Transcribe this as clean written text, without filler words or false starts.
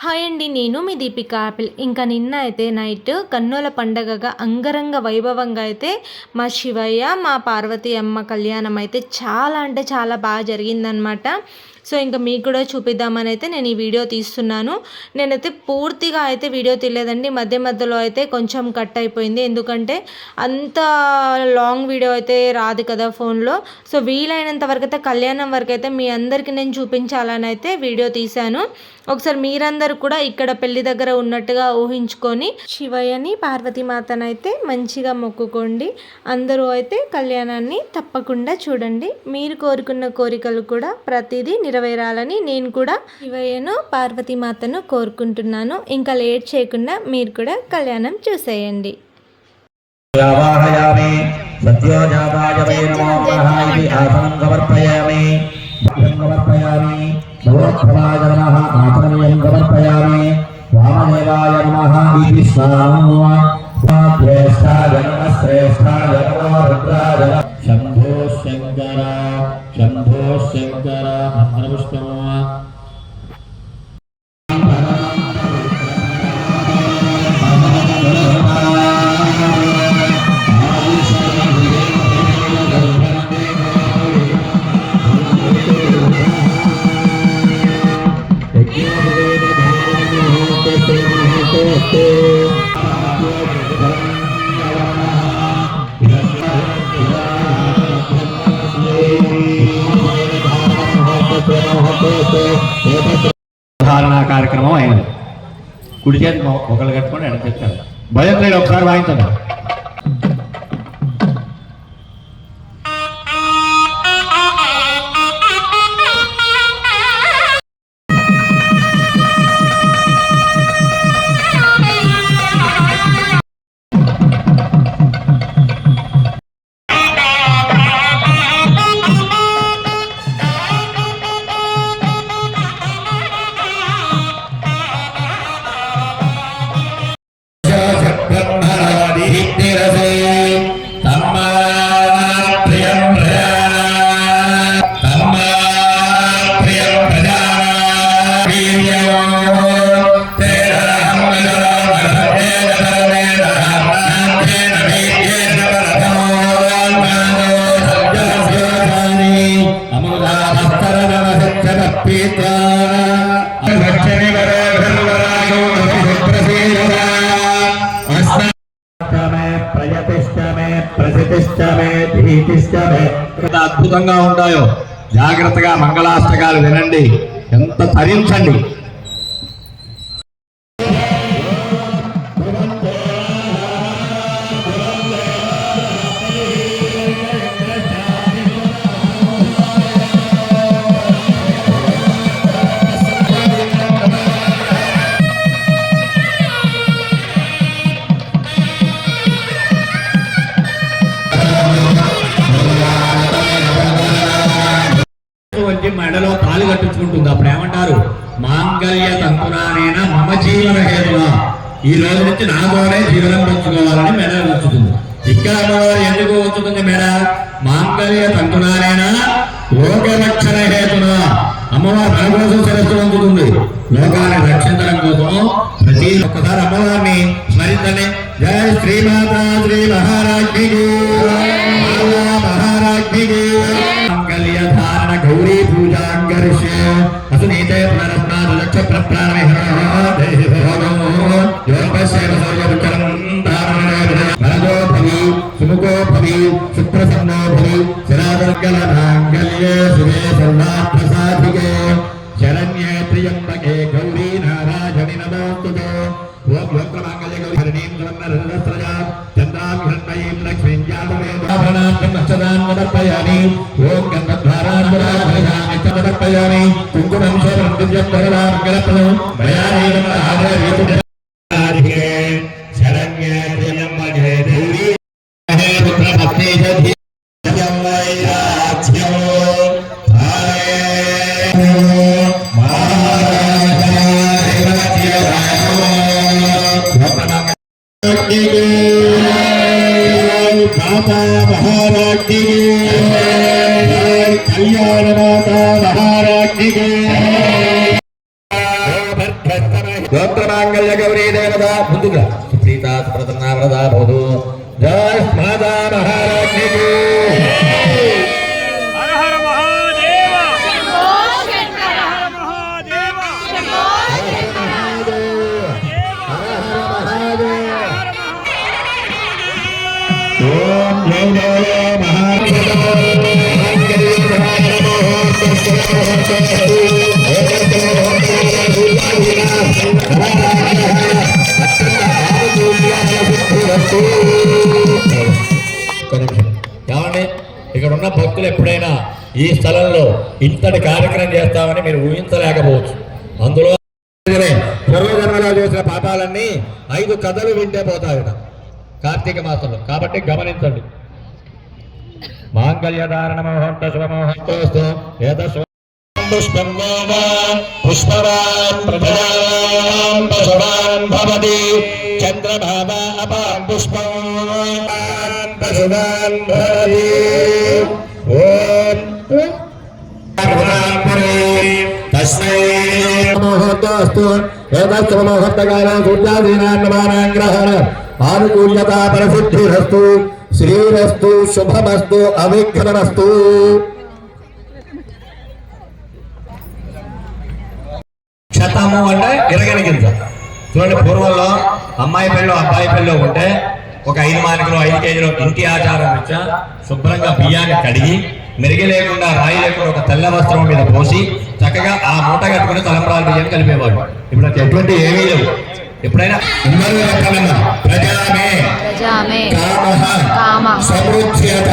Hi అండి. నేను మీ Deepika apple. ఇంకా నిన్న అయితే నైట్ కన్నుల పండగగా అంగరంగ వైభవంగా అయితే మా శివయ్య, మా పార్వతి అమ్మ కళ్యాణం అయితే చాలా అంటే చాలా బాగా జరిగిందనమాట. సో ఇంకా మీకు కూడా చూపిద్దామని అయితే నేను ఈ వీడియో తీస్తున్నాను. నేనైతే పూర్తిగా అయితే వీడియో తీయలేదండి. మధ్య మధ్యలో అయితే కొంచెం కట్ అయిపోయింది. ఎందుకంటే అంత లాంగ్ వీడియో అయితే రాదు కదా ఫోన్లో. సో వీలైనంత వరకు అయితే కళ్యాణం వరకు అయితే మీ అందరికీ నేను చూపించాలని అయితే వీడియో తీశాను. ఒకసారి మీరందరూ కూడా ఇక్కడ పెళ్లి దగ్గర ఉన్నట్టుగా ఊహించుకొని శివయ్యని పార్వతీమాతనైతే మంచిగా మొక్కుకోండి. అందరూ అయితే కళ్యాణాన్ని తప్పకుండా చూడండి. మీరు కోరుకున్న కోరికలు కూడా ప్రతిదీ నెరవేరాలని నేను కూడా శివయ్యను పార్వతీమాతను కోరుకుంటున్నాను. ఇంకా లేట్ చేయకుండా మీరు కూడా కళ్యాణం చూసేయండి. సౌరభ్రమాయ నమః ఆచమనీయం సమర్పయామి. వామదేవాయ నమః ఇది స్వామి. శ్రేష్ఠాయ నమః శ్రేష్ఠాయ నమః రుద్రాయ నమః. శంభో శంకర శంభో శంకర మంత్రపుష్పం. ధారణ కార్యక్రమం అయినది. కుడి చేతి ఒకళ్ళు కట్టుకొని ఎడ చెప్తాను. భయం లేదు, ఒకసారి వాయించండి. అద్భుతంగా ఉంటాయో జాగ్రత్తగా మంగళాష్టకాలు వినండి, ఎంత తరించండి. మెడలో తాళి కట్టించుకుంటుంది. అప్పుడు ఏమంటారు? మాంగళ్య తంతునానేన మమ జీవన హేతువా. ఈ రోజు నుంచి నాతోనే జీవనం పెంచుకోవాలని మెడ ఉంచుతుంది. ఇక్కడ ఎందుకు ఉంచుతుంది మెడ? మాంగళ్య తంతునానేన లోకరక్షణ హేతున. అమ్మవారు మన కోసం శిరస్సు వంచుతుంది, లోకాన్ని రక్షించడం కోసం. ప్రతి ఒక్కసారి అమ్మవారిని స్మరించండి. జయ శ్రీమాతా శ్రీ మహారాజ్ఞికి మహారాజ్ఞికి. మాంగళ్య ధారణ గౌరీ పూజాంగర్ష్య అసునీతే పునరస్నాదు లక్ష సుముఖో భవి సుప్రసన్నో భవి శిరాదర్గల మాంగళ్యే శివే సర్వార్థ సాధికే శరణ్యే త్ర్యంబకే గౌరీ నారాయణి నమోస్తుతే. ఓం మంత్రమాంగళ్య గౌరీ హరిణీం సువర్ణరత్నస్రజా చంద్రాం హిరణ్మయీం లక్ష్మీం జాతవేదాభరణార్థం అక్షదాన్ సమర్పయామి. ఓం గంధద్వారాన్వరాభరణాన్ని సమర్పయామి. కుంకుమం శోభనం దివ్యం వరదామంగళప్రదం మయానేన ఆదరేతు. శరణ్యే త్ర్యంబకే గౌరీ హే పుత్రపత్ని జధి వైరాజ్యం महाराज कल्याण माता महाराज గోత్రమాంగళ్య గౌరీ దేవత ముందుగా సుప్రీత సుప్రసన్నావ్రత భవతు జయ మాతా మహారాజ్ఞికి హర హర మహాదేవ హర హర మహాదేవ ఓం జయ జయ ఏమండి ఇక్కడ ఉన్న భక్తులు ఎప్పుడైనా ఈ స్థలంలో ఇంతటి కార్యక్రమం చేస్తామని మీరు ఊహించలేకపోవచ్చు. అందులో పూర్వజన్మలో చేసిన పాపాలన్నీ 5 కథలు వింటే పోతాయట కార్తీక మాసంలో. కాబట్టి గమనించండి. మాంగళ్యధారణ ముహూర్త శుభముహూర్తోస్తు పుష్పం పుష్పవాన్ ప్రజాన్ పశువాన్ భవతి చంద్రభావ అపాం పుష్పం పశువాన్ భవతి. ఓం తస్మై ముహూర్తోస్తు ఏతస్సు ముహూర్తకాలం సూర్యాదీనాన్నమానాం గ్రహణ ఆనుకూల్యతా పరిశుద్ధిరస్తు శ్రీరస్తు శుభమస్తు అవిఘ్నమస్తు. క్షతము అంటే ఇరగని గింజ. చూడండి, పూర్వంలో అమ్మాయి పెళ్ళి అబ్బాయి పెళ్ళి ఉంటే ఒక 5 మానికలు 5 కేజీలు ఇంటి ఆచారం ఇచ్చా శుభ్రంగా బియ్యాన్ని కడిగి మెరిగి లేకుండా రాయి లేకుండా ఒక తెల్ల వస్త్రం మీద పోసి చక్కగా ఆ మూట కట్టుకుని తలంబ్రాలు బియ్యం కలిపేవాడు. ఇప్పుడు అది ఎటువంటి ఏమీ లేవు. ఎప్పుడైనా ప్రజామే కామః సమృద్ధ్యత